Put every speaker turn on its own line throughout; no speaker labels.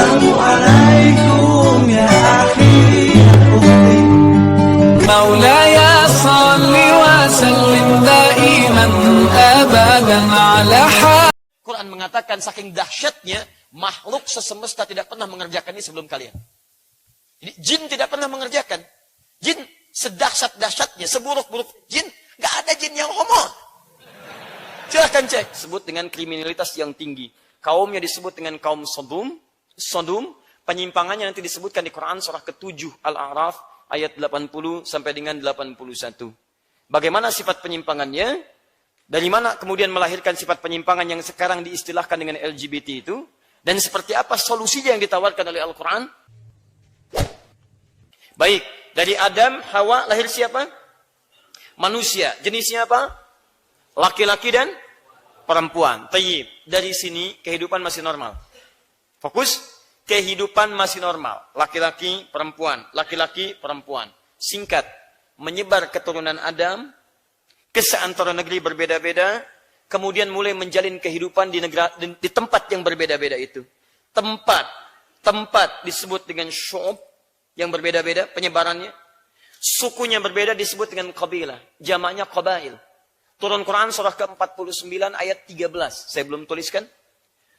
Assalamualaikum ya akhi ya ukhti. Maulaya salli wa sallim daiman abadan ala
Quran mengatakan saking dahsyatnya makhluk sesemesta tidak pernah mengerjakan ini sebelum kalian. Jadi jin tidak pernah mengerjakan. Jin sedahsyat-dahsyatnya, seburuk-buruk jin, gak ada jin yang homo. Silahkan cek. Sebut dengan kriminalitas yang tinggi. Kaumnya disebut dengan kaum Sodom. Penyimpangannya nanti disebutkan di Quran surah ke-7 Al-A'raf ayat 80 sampai dengan 81. Bagaimana sifat penyimpangannya? Dari mana kemudian melahirkan sifat penyimpangan yang sekarang diistilahkan dengan LGBT itu? Dan seperti apa solusinya yang ditawarkan oleh Al-Quran? Baik, dari Adam, Hawa, lahir siapa? Manusia. Jenisnya apa? Laki-laki dan perempuan. Tayyib. Dari sini kehidupan masih normal. Fokus, kehidupan masih normal. Laki-laki, perempuan. Laki-laki, perempuan. Singkat, menyebar keturunan Adam, ke seantero negeri berbeda-beda, kemudian mulai menjalin kehidupan di tempat yang berbeda-beda itu. Tempat disebut dengan syu'ub yang berbeda-beda penyebarannya. Sukunya berbeda disebut dengan qabilah, jamaknya qabail. Turun Quran surah ke-49 ayat 13. Saya belum tuliskan.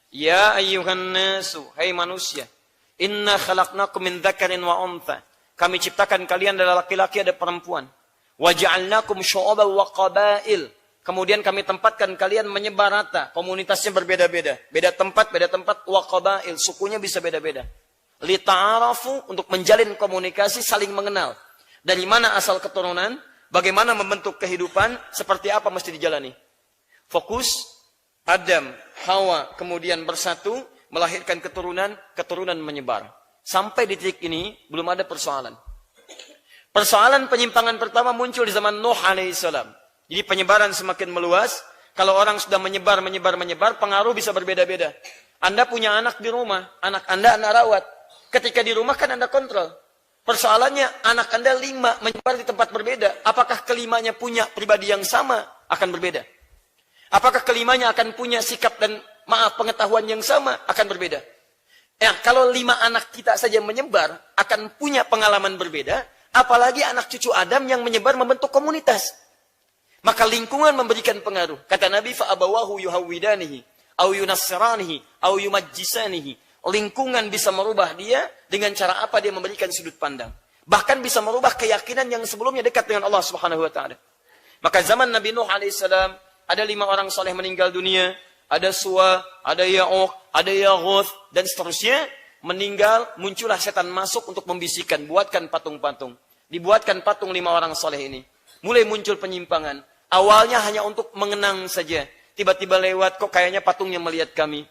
Ya ayyuhan nasu, hai manusia, inna khalaqnakum min dzakarin wa untha. Kami ciptakan kalian dari laki-laki ada perempuan. Waja'alnakum syu'uban wa qabail. Kemudian kami tempatkan kalian menyebar rata, komunitasnya berbeda-beda. Beda tempat wa qabail, sukunya bisa beda-beda. Li ta'arafu, untuk menjalin komunikasi, saling mengenal. Dari mana asal keturunan, bagaimana membentuk kehidupan, seperti apa mesti dijalani. Fokus, Adam, Hawa, kemudian bersatu, melahirkan keturunan menyebar. Sampai di titik ini, belum ada persoalan. Persoalan penyimpangan pertama muncul di zaman Nuh alaihissalam. Jadi penyebaran semakin meluas. Kalau orang sudah menyebar, pengaruh bisa berbeda-beda. Anda punya anak di rumah, anak Anda anak rawat. Ketika di rumah kan Anda kontrol. Persoalannya anak Anda 5 menyebar di tempat berbeda. Apakah kelimanya punya pribadi yang sama? Akan berbeda. Apakah kelimanya akan punya sikap dan pengetahuan yang sama? Akan berbeda. Ya, kalau 5 anak kita saja menyebar, akan punya pengalaman berbeda. Apalagi anak cucu Adam yang menyebar membentuk komunitas. Maka lingkungan memberikan pengaruh. Kata Nabi, fa'abawahu yuhawwidanihi, au yunassiranihi, au yumajjisanihi. Lingkungan bisa merubah dia dengan cara apa dia memberikan sudut pandang. Bahkan bisa merubah keyakinan yang sebelumnya dekat dengan Allah Subhanahu wa taala. Maka zaman Nabi Nuh alaihissalam, ada 5 orang soleh meninggal dunia, ada Suwa, ada Ya'uq, ada Yaghuth, dan seterusnya. Meninggal, muncullah setan masuk untuk membisikkan, buatkan patung-patung. Dibuatkan patung 5 orang soleh ini. Mulai muncul penyimpangan. Awalnya hanya untuk mengenang saja. Tiba-tiba lewat, kok kayaknya patungnya melihat kami.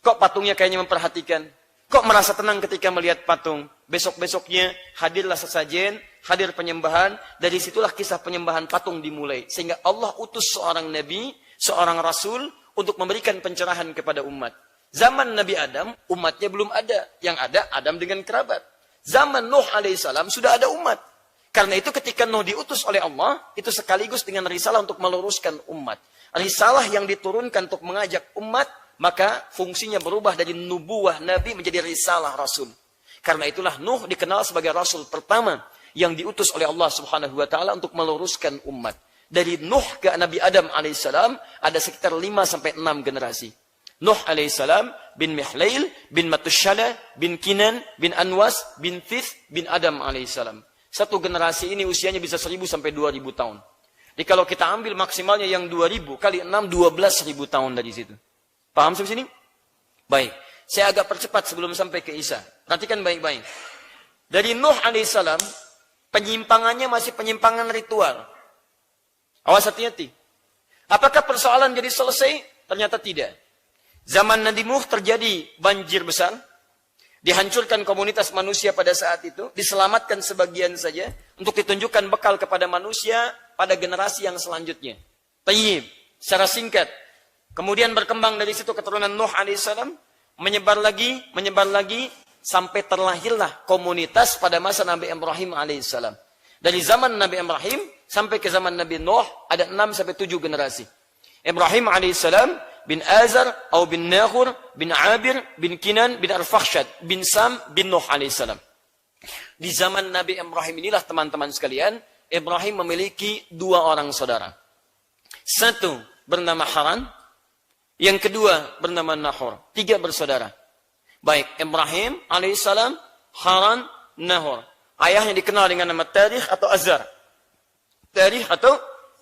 Kok patungnya kayaknya memperhatikan. Kok merasa tenang ketika melihat patung. Besok-besoknya hadirlah sesajen, hadir penyembahan. Dari situlah kisah penyembahan patung dimulai. Sehingga Allah utus seorang nabi, seorang rasul, untuk memberikan pencerahan kepada umat. Zaman Nabi Adam, umatnya belum ada. Yang ada, Adam dengan kerabat. Zaman Nuh alaihissalam sudah ada umat. Karena itu ketika Nuh diutus oleh Allah, itu sekaligus dengan risalah untuk meluruskan umat. Risalah yang diturunkan untuk mengajak umat, maka fungsinya berubah dari nubuah Nabi menjadi risalah Rasul. Karena itulah Nuh dikenal sebagai Rasul pertama yang diutus oleh Allah Subhanahu wa taala untuk meluruskan umat. Dari Nuh ke Nabi Adam alaihissalam ada sekitar 5-6 generasi. Nuh alaihissalam bin Mihlail, bin Matushala, bin Kinan, bin Anwas, bin Thith, bin Adam alaihissalam. Satu generasi ini usianya bisa 1000 sampai 2000 tahun. Jadi kalau kita ambil maksimalnya yang 2000 kali 6, 12.000 tahun dari situ. Paham sampai sini? Baik. Saya agak percepat sebelum sampai ke Isa. Perhatikan baik-baik. Dari Nuh alaihissalam, penyimpangannya masih penyimpangan ritual. Awas hati-hati. Apakah persoalan jadi selesai? Ternyata tidak. Zaman Nabi Nuh terjadi banjir besar. Dihancurkan komunitas manusia pada saat itu. Diselamatkan sebagian saja. Untuk ditunjukkan bekal kepada manusia pada generasi yang selanjutnya. Tayyib. Secara singkat. Kemudian berkembang dari situ keturunan Nuh alaihissalam. Menyebar lagi. Sampai terlahirlah komunitas pada masa Nabi Ibrahim alaihissalam. Dari zaman Nabi Ibrahim sampai ke zaman Nabi Nuh ada 6-7 generasi. Ibrahim alaihissalam bin Azar, atau bin Nahur, bin Abir, bin Kinan, bin Arfakhshad, bin Sam, bin Nuh alaihissalam. Di zaman Nabi Ibrahim inilah teman-teman sekalian, Ibrahim memiliki 2 orang saudara. Satu bernama Haran, yang kedua bernama Nahor. 3 bersaudara. Baik, Ibrahim alaihissalam, Haran, Nahor. Ayahnya dikenal dengan nama Tarikh atau Azar. Tarikh atau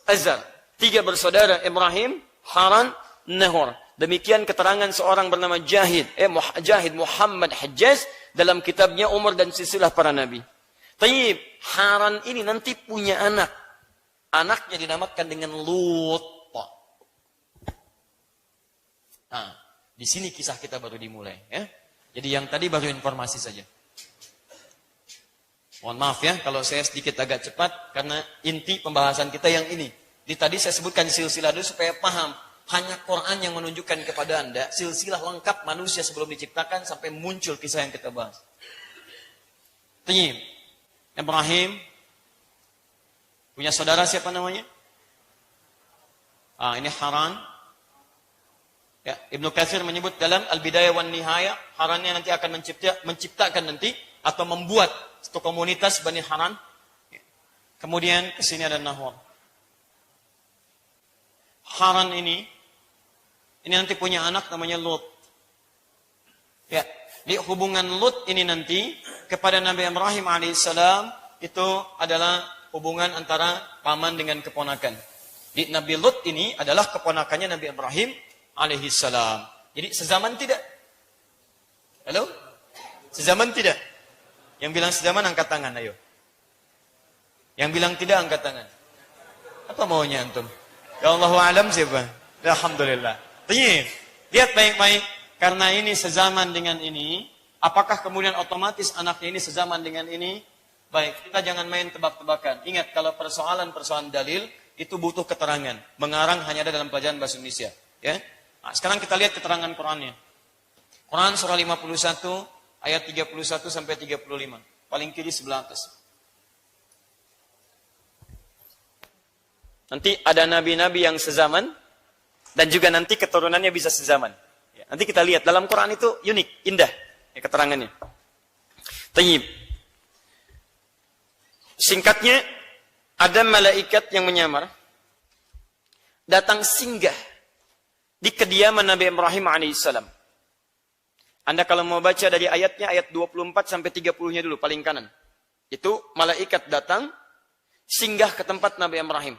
Azar. 3 bersaudara, Ibrahim, Haran, Nahor. Demikian keterangan seorang bernama Jahid Muhammad Hajjaz dalam kitabnya Umar dan Silsilah Para Nabi. Tayyib, Haran ini nanti punya anak. Anaknya dinamakan dengan Lut. Nah, di sini kisah kita baru dimulai, ya. Jadi yang tadi baru informasi saja. Mohon maaf ya kalau saya sedikit agak cepat karena inti pembahasan kita yang ini. Di tadi saya sebutkan silsilah dulu supaya paham. Hanya Quran yang menunjukkan kepada Anda silsilah lengkap manusia sebelum diciptakan sampai muncul kisah yang kita bahas. Tayyib. Ibrahim punya saudara siapa namanya? Ini Haran. Ya, Ibnu Katsir menyebut dalam Al-Bidayah wan Nihayah, Harannya nanti akan menciptakan nanti atau membuat satu komunitas Bani Haran. Kemudian ke sini ada Nahor. Haran ini nanti punya anak namanya Lut. Ya, di hubungan Lut ini nanti kepada Nabi Ibrahim alaihissalam itu adalah hubungan antara paman dengan keponakan. Di Nabi Lut ini adalah keponakannya Nabi Ibrahim alaihissalam. Jadi sezaman tidak? Halo? Sezaman tidak? Yang bilang sezaman angkat tangan, ayo. Yang bilang tidak angkat tangan. Apa maunya antum? Ya Allahu a'lam siapa? Alhamdulillah. Lihat baik-baik. Karena ini sezaman dengan ini, apakah kemudian otomatis anaknya ini sezaman dengan ini? Baik, kita jangan main tebak-tebakan. Ingat, kalau persoalan dalil, itu butuh keterangan. Mengarang hanya ada dalam pelajaran bahasa Indonesia. Ya. Nah, sekarang kita lihat keterangan Qurannya. Quran surah 51 ayat 31 sampai 35. Paling kiri sebelah atas. Nanti ada nabi-nabi yang sezaman dan juga nanti keturunannya bisa sezaman. Ya, nanti kita lihat dalam Quran itu unik, indah ya, keterangannya. Tayyib. Singkatnya, ada malaikat yang menyamar datang singgah di kediaman Nabi Ibrahim alaihissalam. Anda kalau mau baca dari ayatnya, ayat 24 sampai 30-nya dulu, paling kanan. Itu malaikat datang, singgah ke tempat Nabi Ibrahim.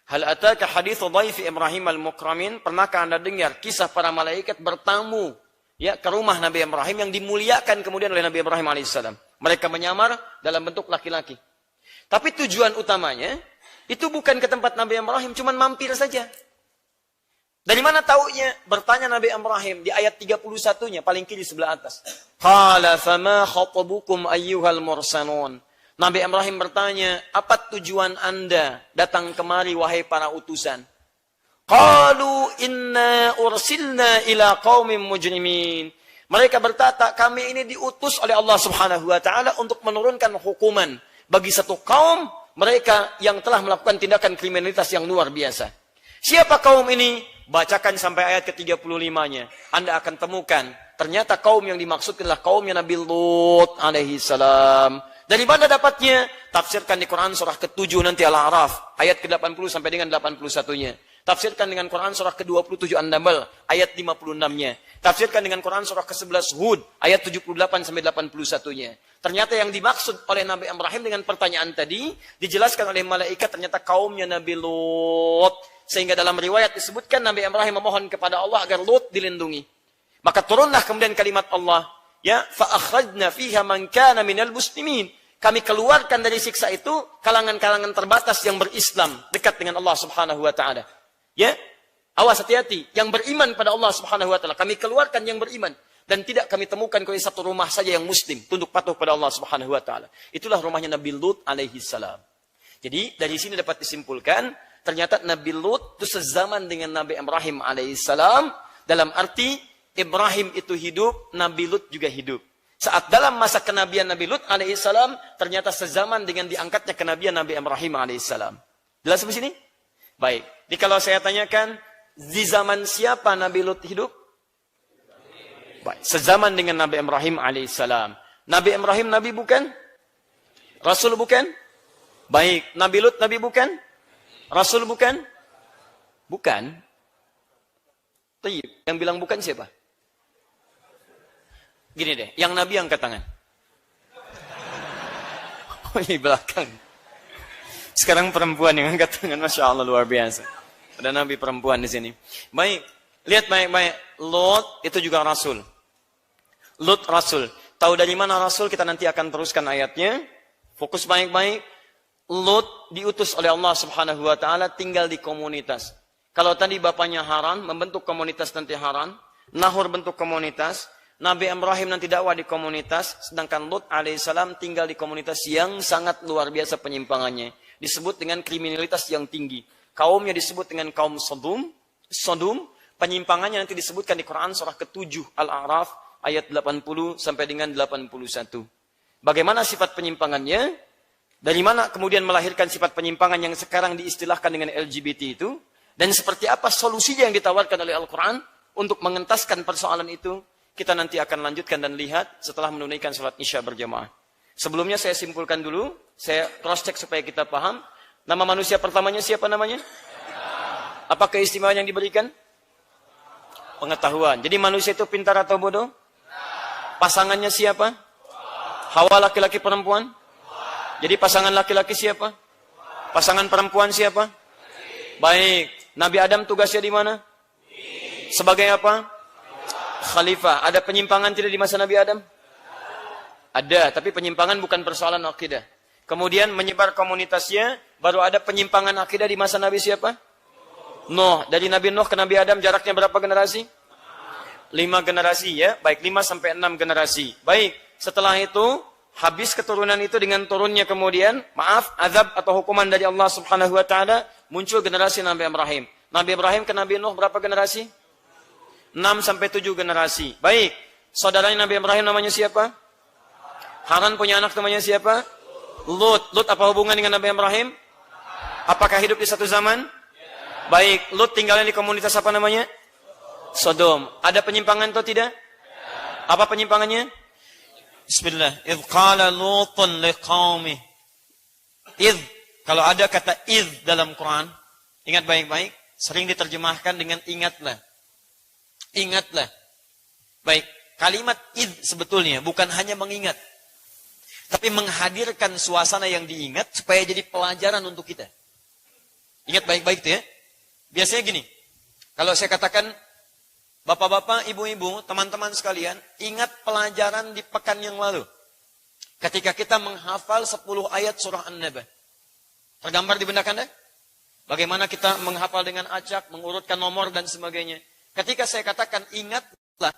Hal ataka hadithu dhaifi Ibrahim al-mukramin. Pernahkah Anda dengar kisah para malaikat bertamu ya ke rumah Nabi Ibrahim yang dimuliakan kemudian oleh Nabi Ibrahim alaihissalam. Mereka menyamar dalam bentuk laki-laki. Tapi tujuan utamanya, itu bukan ke tempat Nabi Ibrahim, cuma mampir saja. Dari mana taunya? Bertanya Nabi Ibrahim di ayat 31-nya paling kiri sebelah atas. Qala fama khatabukum ayyuhal mursalun. Nabi Ibrahim bertanya, apa tujuan Anda datang kemari wahai para utusan? Qalu inna ursilna ila qaumin mujrimin. Mereka berkata, kami ini diutus oleh Allah Subhanahu wa taala untuk menurunkan hukuman bagi satu kaum mereka yang telah melakukan tindakan kriminalitas yang luar biasa. Siapa kaum ini? Bacakan sampai ayat ke-35-nya. Anda akan temukan, ternyata kaum yang dimaksud adalah kaumnya Nabi Lut alaihi salam. Dari mana dapatnya? Tafsirkan di Quran surah ke-7 nanti Al-A'raf, ayat ke-80 sampai dengan 81-nya. Tafsirkan dengan Quran surah ke-27 An-Naml, ayat 56-nya. Tafsirkan dengan Quran surah ke-11 Hud, ayat 78 sampai 81-nya. Ternyata yang dimaksud oleh Nabi Ibrahim dengan pertanyaan tadi, dijelaskan oleh malaikat ternyata kaumnya Nabi Lut. Sehingga dalam riwayat disebutkan Nabi Ibrahim memohon kepada Allah agar Lut dilindungi. Maka turunlah kemudian kalimat Allah, ya, fa akhrajna fiha man kana minal muslimin. Kami keluarkan dari siksa itu kalangan-kalangan terbatas yang berislam, dekat dengan Allah Subhanahu wa taala. Ya. Awas hati-hati, yang beriman pada Allah Subhanahu wa taala. Kami keluarkan yang beriman dan tidak kami temukan kecuali satu rumah saja yang muslim, tunduk patuh pada Allah Subhanahu wa taala. Itulah rumahnya Nabi Lut alaihi salam. Jadi dari sini dapat disimpulkan ternyata Nabi Lut itu sezaman dengan Nabi Ibrahim alaihissalam. Dalam arti Ibrahim itu hidup, Nabi Lut juga hidup. Saat dalam masa kenabian Nabi Lut alaihissalam, ternyata sezaman dengan diangkatnya kenabian Nabi Ibrahim alaihissalam. Jelas sampai sini? Baik. Jadi kalau saya tanyakan, Di zaman siapa Nabi Lut hidup? Baik, sezaman dengan Nabi Ibrahim alaihissalam. Nabi Ibrahim Nabi bukan? Rasul bukan? Baik, Nabi Lut Nabi bukan? Rasul bukan? Bukan. Tayyib. Yang bilang bukan siapa? Gini deh, yang Nabi angkat tangan. Oh, di belakang. Sekarang perempuan yang angkat tangan, Masya Allah, luar biasa. Ada Nabi perempuan di sini. Baik, lihat baik-baik. Lot itu juga Rasul. Lut Rasul. Tahu dari mana Rasul? Kita nanti akan teruskan ayatnya. Fokus baik-baik. Lut diutus oleh Allah Subhanahu wa taala tinggal di komunitas. Kalau tadi bapaknya Haran membentuk komunitas nanti Haran, Nahor bentuk komunitas, Nabi Ibrahim nanti dakwah di komunitas, sedangkan Lut alaihissalam tinggal di komunitas yang sangat luar biasa penyimpangannya. Disebut dengan kriminalitas yang tinggi. Kaumnya disebut dengan kaum Sodom. Penyimpangannya nanti disebutkan di Quran surah ke-7 Al-A'raf ayat 80 sampai dengan 81. Bagaimana sifat penyimpangannya? Dari mana kemudian melahirkan sifat penyimpangan yang sekarang diistilahkan dengan LGBT itu? Dan seperti apa solusinya yang ditawarkan oleh Al-Quran untuk mengentaskan persoalan itu? Kita nanti akan lanjutkan dan lihat setelah menunaikan salat Isya berjamaah. Sebelumnya saya simpulkan dulu, saya cross check supaya kita paham. Nama manusia pertamanya siapa namanya? Apa keistimewaan yang diberikan? Pengetahuan. Jadi manusia itu pintar atau bodoh? Pasangannya siapa? Hawa laki-laki perempuan? Jadi pasangan laki-laki siapa? Pasangan perempuan siapa? Baik. Nabi Adam tugasnya di mana? Sebagai apa? Khalifah. Ada penyimpangan tidak di masa Nabi Adam? Ada, tapi penyimpangan bukan persoalan akidah. Kemudian menyebar komunitasnya, baru ada penyimpangan akidah di masa Nabi siapa? Nuh. Dari Nabi Nuh ke Nabi Adam jaraknya berapa generasi? 5 generasi ya. Baik, 5 sampai 6 generasi. Baik, setelah itu habis keturunan itu dengan turunnya kemudian, azab atau hukuman dari Allah Subhanahu wa taala, muncul generasi Nabi Ibrahim. Nabi Ibrahim ke Nabi Nuh berapa generasi? 6 sampai 7 generasi. Baik, saudaranya Nabi Ibrahim namanya siapa? Haran punya anak namanya siapa? Lut. Lut apa hubungan dengan Nabi Ibrahim? Apakah hidup di satu zaman? Baik, Lut tinggalnya di komunitas apa namanya? Sodom. Ada penyimpangan atau tidak? Apa penyimpangannya? Bismillah. Idh qala Lutun liqaumih. Idh. Kalau ada kata idh dalam Quran, ingat baik-baik, sering diterjemahkan dengan ingatlah. Ingatlah. Baik, kalimat idh sebetulnya bukan hanya mengingat, tapi menghadirkan suasana yang diingat supaya jadi pelajaran untuk kita. Ingat baik-baik itu ya. Biasanya gini, kalau saya katakan, bapak-bapak, ibu-ibu, teman-teman sekalian, ingat pelajaran di pekan yang lalu. Ketika kita menghafal 10 ayat surah An-Naba. Tergambar di benak Anda? Bagaimana kita menghafal dengan acak, mengurutkan nomor dan sebagainya. Ketika saya katakan ingatlah,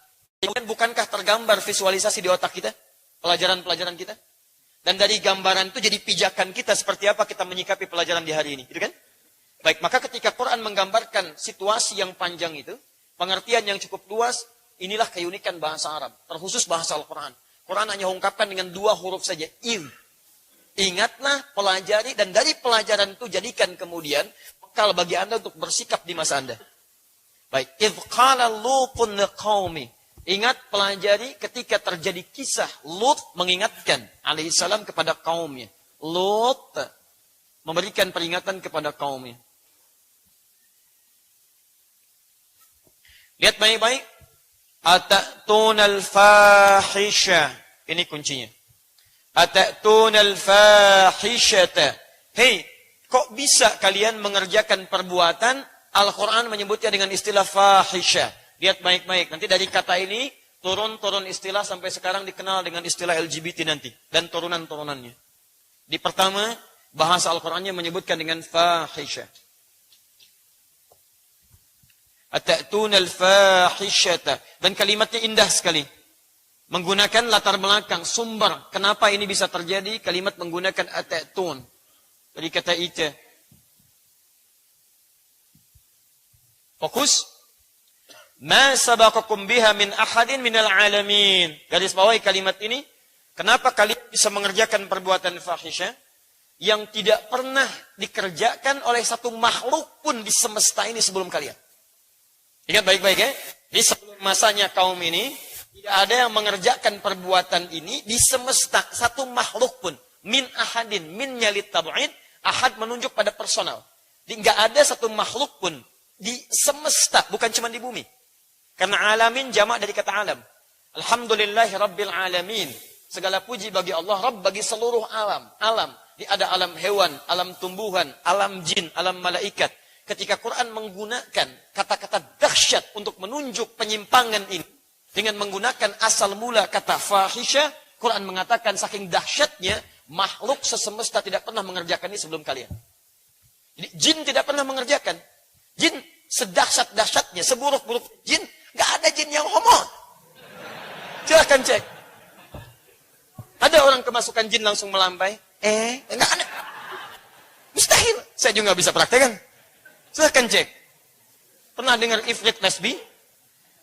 bukankah tergambar visualisasi di otak kita? Pelajaran-pelajaran kita? Dan dari gambaran itu jadi pijakan kita seperti apa kita menyikapi pelajaran di hari ini. Gitu kan? Baik, maka ketika Quran menggambarkan situasi yang panjang itu, pengertian yang cukup luas, inilah keunikan bahasa Arab. Terkhusus bahasa Al-Quran. Quran hanya ungkapkan dengan 2 huruf saja. Ingatlah, pelajari, dan dari pelajaran itu jadikan kemudian bekal bagi Anda untuk bersikap di masa Anda. Baik. Idh qala Lutun liqaumi. Ingat, pelajari ketika terjadi kisah Lut mengingatkan alaihissalam kepada kaumnya. Lut memberikan peringatan kepada kaumnya. Lihat baik-baik. Atatuna al-fahisha. Ini kuncinya. Atatuna al-fahishata. Hei, kok bisa kalian mengerjakan perbuatan? Al-Quran menyebutnya dengan istilah fahisha. Lihat baik-baik. Nanti dari kata ini, turun-turun istilah sampai sekarang dikenal dengan istilah LGBT nanti. Dan turunan-turunannya. Di pertama, bahasa Al-Qurannya menyebutkan dengan fahisha. Atatuna al-fahishata. Dan kalimatnya indah sekali. Menggunakan latar belakang, sumber. Kenapa ini bisa terjadi? Kalimat menggunakan atatun. Dari kata ita. Fokus. Ma sabaqakum biha min ahadin minal alamin. Garis bawahi kalimat ini. Kenapa kalian bisa mengerjakan perbuatan fahisha yang tidak pernah dikerjakan oleh satu makhluk pun di semesta ini sebelum kalian? Ingat baik-baik ya. Di sebelum masanya kaum ini, tidak ada yang mengerjakan perbuatan ini di semesta. Satu makhluk pun. Min ahadin, min nyalit tabu'id. Ahad menunjuk pada personal. Tidak ada satu makhluk pun di semesta. Bukan cuma di bumi. Karena alamin jamak dari kata alam. Alhamdulillahi Rabbil alamin. Segala puji bagi Allah, Rabb bagi seluruh alam. Alam. Ada alam hewan, alam tumbuhan, alam jin, alam malaikat. Ketika Quran menggunakan kata-kata dahsyat untuk menunjuk penyimpangan ini. Dengan menggunakan asal mula kata fahisyah. Quran mengatakan saking dahsyatnya, makhluk sesemesta tidak pernah mengerjakan ini sebelum kalian. Jadi jin tidak pernah mengerjakan. Jin sedahsyat-dahsyatnya, seburuk-buruk jin. Gak ada jin yang homo. Silahkan cek. Ada orang kemasukan jin langsung melambai? Enggak ada. Mustahil. Saya juga bisa praktekkan. Silahkan cek. Pernah dengar ifrit lesbi?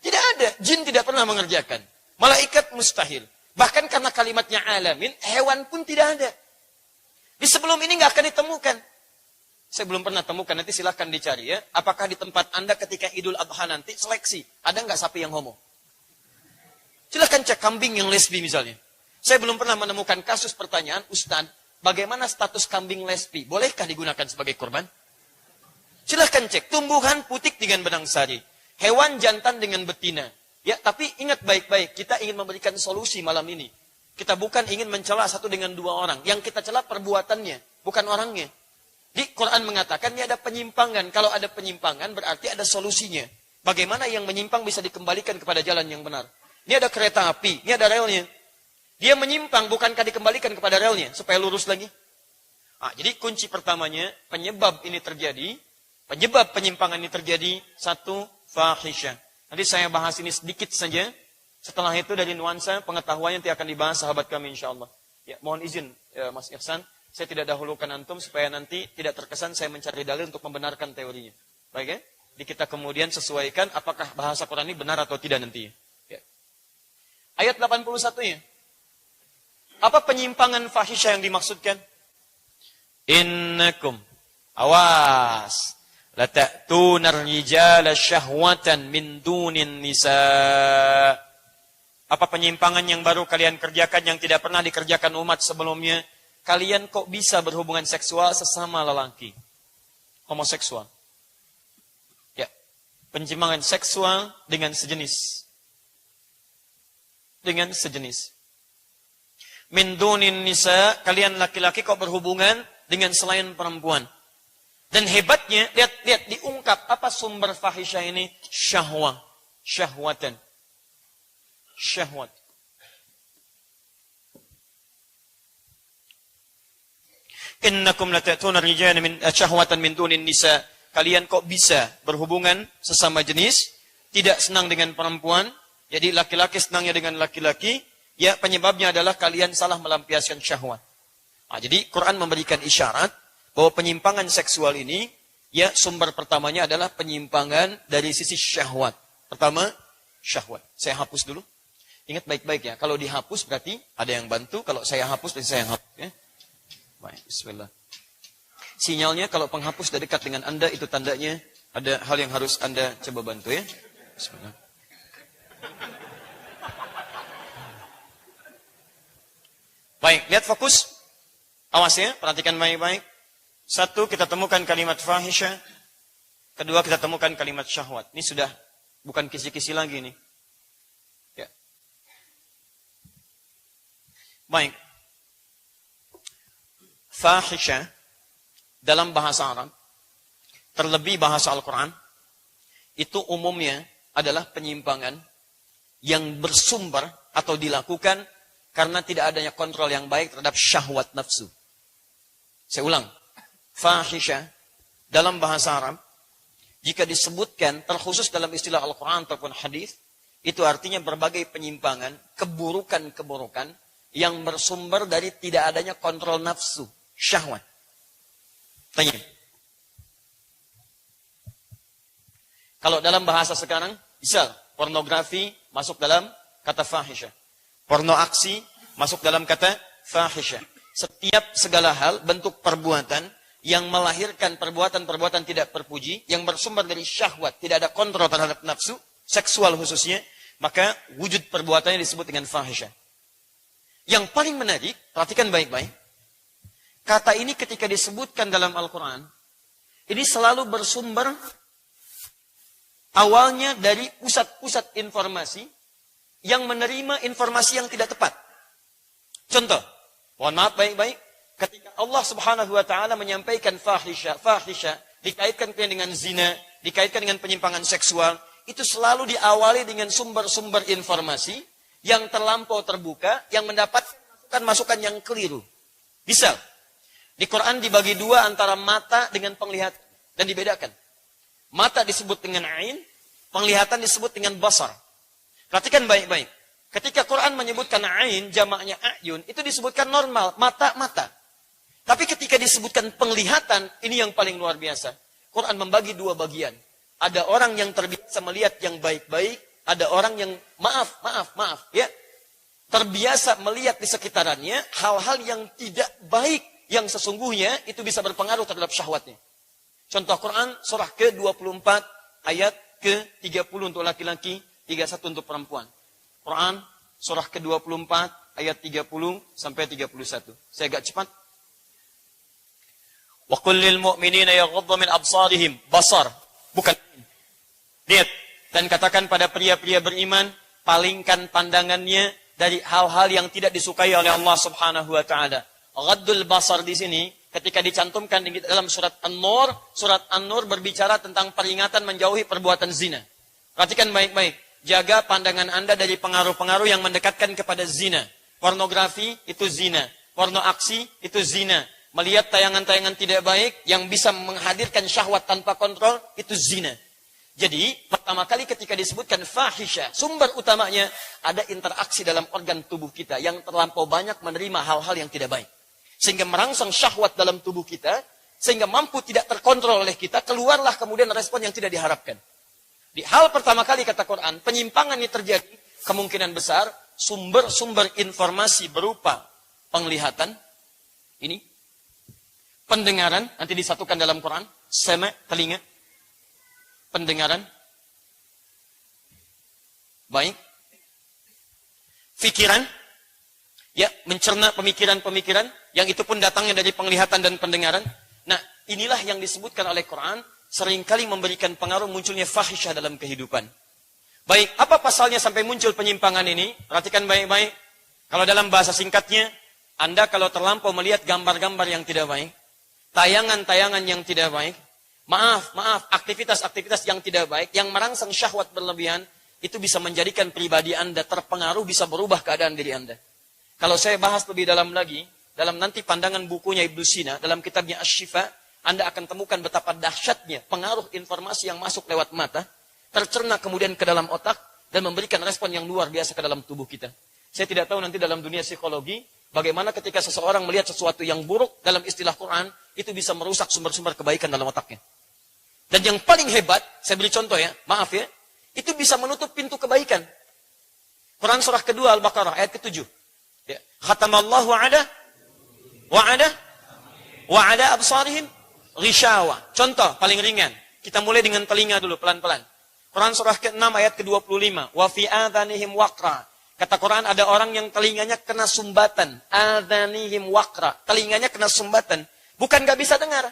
Tidak ada. Jin tidak pernah mengerjakan. Malaikat mustahil. Bahkan karena kalimatnya alamin, hewan pun tidak ada. Di sebelum ini nggak akan ditemukan. Saya belum pernah temukan. Nanti silahkan dicari ya. Apakah di tempat Anda ketika Idul Adha nanti seleksi. Ada nggak sapi yang homo? Silahkan cek kambing yang lesbi misalnya. Saya belum pernah menemukan kasus pertanyaan, Ustaz, bagaimana status kambing lesbi? Bolehkah digunakan sebagai korban? Silahkan cek. Tumbuhan putik dengan benang sari. Hewan jantan dengan betina. Ya, tapi ingat baik-baik. Kita ingin memberikan solusi malam ini. Kita bukan ingin mencela satu dengan dua orang. Yang kita cela perbuatannya, bukan orangnya. Di Quran mengatakan ini ada penyimpangan. Kalau ada penyimpangan berarti ada solusinya. Bagaimana yang menyimpang bisa dikembalikan kepada jalan yang benar. Ini ada kereta api, ini ada relnya. Dia menyimpang, bukankah dikembalikan kepada relnya, supaya lurus lagi? Jadi kunci pertamanya, penyebab ini terjadi, penyebab penyimpangan ini terjadi, satu, fahisyah. Nanti saya bahas ini sedikit saja, setelah itu dari nuansa pengetahuannya nanti akan dibahas sahabat kami insyaAllah. Ya, mohon izin Mas Ihsan, saya tidak dahulukan antum, supaya nanti tidak terkesan saya mencari dalil untuk membenarkan teorinya. Baik ya? Jadi kita kemudian sesuaikan apakah bahasa Quran ini benar atau tidak nantinya. Ya. Ayat 81-nya. Apa penyimpangan fahisyah yang dimaksudkan? Innakum. Awas. Lata'tunar rijala syahwatan min dunin nisa. Apa penyimpangan yang baru kalian kerjakan yang tidak pernah dikerjakan umat sebelumnya? Kalian kok bisa berhubungan seksual sesama lelaki? Homoseksual. Ya. Penyimpangan seksual dengan sejenis. Dengan sejenis. Min dunin nisa, kalian laki-laki kok berhubungan dengan selain perempuan. Dan hebatnya, lihat diungkap apa sumber fahisyah ini? Syahwat. Syahwatan. Syahwat. Innakum lata'tuna rijala min syahwatan min dunin nisa. Kalian kok bisa berhubungan sesama jenis, tidak senang dengan perempuan, jadi laki-laki senangnya dengan laki-laki. Ya, penyebabnya adalah kalian salah melampiaskan syahwat. Jadi Quran memberikan isyarat bahwa penyimpangan seksual ini, ya sumber pertamanya adalah penyimpangan dari sisi syahwat. Pertama, syahwat. Saya hapus dulu. Ingat baik-baik ya, kalau dihapus berarti ada yang bantu, kalau saya hapus berarti saya yang hapus. Ya. Baik, bismillah. Sinyalnya kalau penghapus sudah dekat dengan Anda, itu tandanya ada hal yang harus Anda coba bantu ya. Bismillah. Baik, lihat fokus. Awas ya, perhatikan baik-baik. Satu, kita temukan kalimat fahisyah. Kedua, kita temukan kalimat syahwat. Ini sudah bukan kisi-kisi lagi nih. Ya. Baik. Fahisyah dalam bahasa Arab, terlebih bahasa Al-Quran, itu umumnya adalah penyimpangan yang bersumber atau dilakukan karena tidak adanya kontrol yang baik terhadap syahwat nafsu. Saya ulang. Fahisyah dalam bahasa Arab, jika disebutkan terkhusus dalam istilah Al-Quran ataupun hadis, itu artinya berbagai penyimpangan, keburukan-keburukan yang bersumber dari tidak adanya kontrol nafsu, syahwat. Tanya. Kalau dalam bahasa sekarang, misal pornografi masuk dalam kata fahisyah. Porno aksi masuk dalam kata fahisyah. Setiap segala hal bentuk perbuatan yang melahirkan perbuatan-perbuatan tidak terpuji, yang bersumber dari syahwat, tidak ada kontrol terhadap nafsu, seksual khususnya, maka wujud perbuatannya disebut dengan fahisyah. Yang paling menarik, perhatikan baik-baik, kata ini ketika disebutkan dalam Al-Quran, ini selalu bersumber awalnya dari pusat-pusat informasi yang menerima informasi yang tidak tepat. Contoh, mohon maaf baik-baik, ketika Allah Subhanahu wa taala menyampaikan fahisyah dikaitkan dengan zina, dikaitkan dengan penyimpangan seksual, itu selalu diawali dengan sumber-sumber informasi yang terlampau terbuka, yang mendapatkan masukan yang keliru. Misal, di Quran dibagi dua antara mata dengan penglihatan dan dibedakan. Mata disebut dengan ain, penglihatan disebut dengan basar. Perhatikan baik-baik. Ketika Quran menyebutkan ain, jamaknya ayun, itu disebutkan normal, mata-mata. Tapi ketika disebutkan penglihatan, ini yang paling luar biasa. Quran membagi dua bagian. Ada orang yang terbiasa melihat yang baik-baik, ada orang yang maaf, ya, terbiasa melihat di sekitarannya hal-hal yang tidak baik, yang sesungguhnya itu bisa berpengaruh terhadap syahwatnya. Contoh Quran surah ke-24 ayat ke-30 untuk laki-laki, 31 untuk perempuan. Quran surah ke-24 ayat 30 sampai 31. Saya agak cepat. Wa qul lil mu'minina yaghuddu min absarihim, basar, bukan lihat, dan katakan pada pria-pria beriman, palingkan pandangannya dari hal-hal yang tidak disukai oleh Allah Subhanahu wa taala. Ghaddul basar di sini ketika dicantumkan di dalam surat An-Nur berbicara tentang peringatan menjauhi perbuatan zina. Perhatikan baik-baik. Jaga pandangan Anda dari pengaruh-pengaruh yang mendekatkan kepada zina. Pornografi itu zina. Porno aksi itu zina. Melihat tayangan-tayangan tidak baik yang bisa menghadirkan syahwat tanpa kontrol itu zina. Jadi, pertama kali ketika disebutkan fahisyah, sumber utamanya ada interaksi dalam organ tubuh kita yang terlampau banyak menerima hal-hal yang tidak baik. Sehingga merangsang syahwat dalam tubuh kita, sehingga mampu tidak terkontrol oleh kita, keluarlah kemudian respon yang tidak diharapkan. Di hal pertama kali kata Quran, penyimpangan ini terjadi, kemungkinan besar, sumber-sumber informasi berupa penglihatan, ini, pendengaran, nanti disatukan dalam Quran, sama, telinga, pendengaran, baik, pikiran, ya, mencerna pemikiran-pemikiran, yang itu pun datangnya dari penglihatan dan pendengaran. Nah, inilah yang disebutkan oleh Quran, seringkali memberikan pengaruh munculnya fahisyah dalam kehidupan. Baik, apa pasalnya sampai muncul penyimpangan ini? Perhatikan baik-baik. Kalau dalam bahasa singkatnya, Anda kalau terlampau melihat gambar-gambar yang tidak baik, tayangan-tayangan yang tidak baik, maaf, aktivitas-aktivitas yang tidak baik, yang merangsang syahwat berlebihan, itu bisa menjadikan pribadi Anda terpengaruh, bisa berubah keadaan diri Anda. Kalau saya bahas lebih dalam lagi, dalam nanti pandangan bukunya Ibnu Sina, dalam kitabnya Asy-Syifa, Anda akan temukan betapa dahsyatnya pengaruh informasi yang masuk lewat mata, tercerna kemudian ke dalam otak, dan memberikan respon yang luar biasa ke dalam tubuh kita. Saya tidak tahu nanti dalam dunia psikologi, bagaimana ketika seseorang melihat sesuatu yang buruk dalam istilah Quran, itu bisa merusak sumber-sumber kebaikan dalam otaknya. Dan yang paling hebat, saya beri contoh ya, maaf ya, itu bisa menutup pintu kebaikan. Quran surah kedua Al-Baqarah, ayat ke-7. Ya. Khatamallahu wa'ada absarihim ghishawa. Contoh paling ringan. Kita mulai dengan telinga dulu pelan-pelan. Quran surah ke-6 ayat ke-25. Wa fi adhanihim waqra. Kata Quran ada orang yang telinganya kena sumbatan. Adhanihim waqra. Telinganya kena sumbatan. Bukan gak bisa dengar.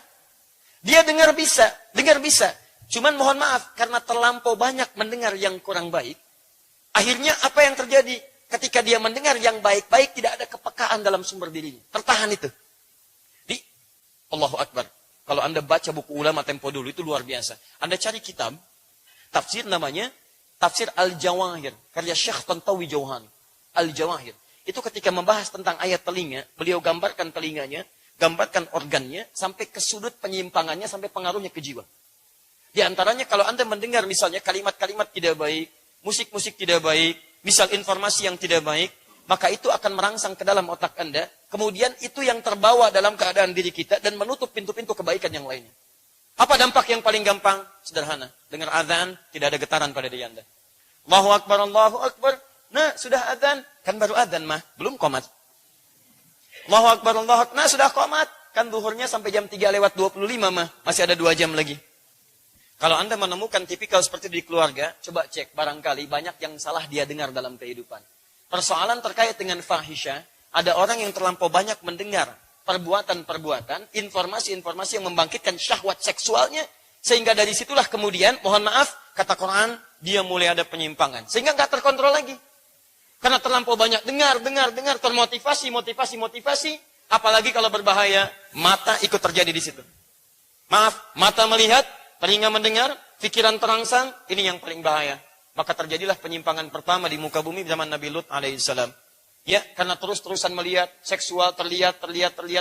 Dia dengar bisa. Cuman mohon maaf karena terlampau banyak mendengar yang kurang baik. Akhirnya apa yang terjadi? Ketika dia mendengar yang baik-baik tidak ada kepekaan dalam sumber dirinya. Tertahan itu. Allahu Akbar. Kalau Anda baca buku ulama tempo dulu, itu luar biasa. Anda cari kitab, tafsir namanya, Tafsir Al-Jawahir. Karya Syekh Tantawi Jauhani. Al-Jawahir. Itu ketika membahas tentang ayat telinga, beliau gambarkan telinganya, gambarkan organnya, sampai ke sudut penyimpangannya, sampai pengaruhnya ke jiwa. Di antaranya kalau Anda mendengar misalnya kalimat-kalimat tidak baik, musik-musik tidak baik, misal informasi yang tidak baik, maka itu akan merangsang ke dalam otak Anda. Kemudian itu yang terbawa dalam keadaan diri kita dan menutup pintu-pintu kebaikan yang lainnya. Apa dampak yang paling gampang? Sederhana. Dengar azan, tidak ada getaran pada diri Anda. Allahu Akbar, Allahu Akbar. Nah, sudah azan. Kan baru azan mah, belum qomat. Allahu Akbar, Allahu Akbar. Nah, sudah qomat. kan duhurnya sampai jam 3:25 mah. Masih ada 2 jam lagi. Kalau Anda menemukan tipikal seperti di keluarga, coba cek, barangkali banyak yang salah dia dengar dalam kehidupan. Persoalan terkait dengan fahisyah, ada orang yang terlampau banyak mendengar perbuatan-perbuatan, informasi-informasi yang membangkitkan syahwat seksualnya, sehingga dari situlah kemudian, mohon maaf, kata Quran, dia mulai ada penyimpangan. Sehingga nggak terkontrol lagi. Karena terlampau banyak dengar, termotivasi, apalagi kalau berbahaya, mata ikut terjadi di situ. Maaf, mata melihat, telinga mendengar, pikiran terangsang, ini yang paling bahaya. Maka terjadilah penyimpangan pertama di muka bumi zaman Nabi Lut alaihissalam. Ya, karena terus-terusan melihat, seksual terlihat,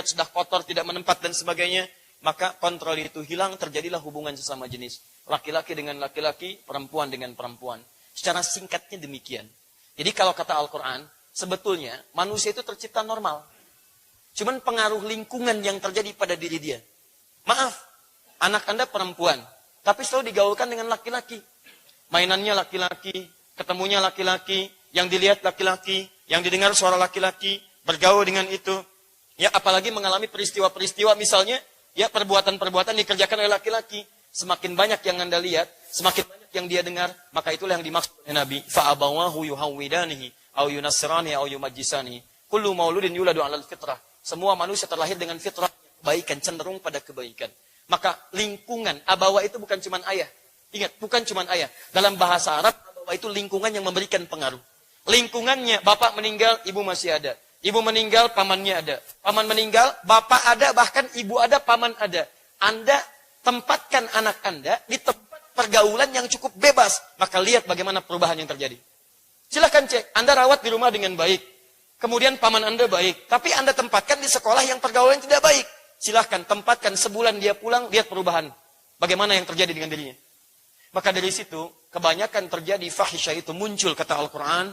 sudah kotor, tidak menempat dan sebagainya. Maka kontrol itu hilang, terjadilah hubungan sesama jenis. Laki-laki dengan laki-laki, perempuan dengan perempuan. Secara singkatnya demikian. Jadi kalau kata Al-Quran, sebetulnya manusia itu tercipta normal. Cuman pengaruh lingkungan yang terjadi pada diri dia. Maaf, anak Anda perempuan, tapi selalu digaulkan dengan laki-laki. Mainannya laki-laki, ketemunya laki-laki, yang dilihat laki-laki, yang didengar suara laki-laki, bergaul dengan itu. Ya, apalagi mengalami peristiwa-peristiwa misalnya, ya perbuatan-perbuatan dikerjakan oleh laki-laki. Semakin banyak yang Anda lihat, semakin banyak yang dia dengar, maka itulah yang dimaksud oleh Nabi. Fa'abawahu yuhawwidanihi, au yunasrani, au yumajjisani. Kullu mauludin yuladu 'alal fitrah. Semua manusia terlahir dengan fitrah kebaikan, cenderung pada kebaikan. Maka lingkungan, abawa itu bukan cuma ayah. Ingat, bukan cuma ayah. Dalam bahasa Arab, abawa itu lingkungan yang memberikan pengaruh. Lingkungannya, bapak meninggal, ibu masih ada. Ibu meninggal, pamannya ada. Paman meninggal, bapak ada, bahkan ibu ada, paman ada. Anda tempatkan anak Anda di tempat pergaulan yang cukup bebas. Maka lihat bagaimana perubahan yang terjadi. Silahkan cek, Anda rawat di rumah dengan baik. Kemudian paman Anda baik. Tapi Anda tempatkan di sekolah yang pergaulan tidak baik. Silahkan tempatkan sebulan dia pulang, lihat perubahan. Bagaimana yang terjadi dengan dirinya. Maka dari situ, kebanyakan terjadi fahisyah itu muncul, kata Al-Quran,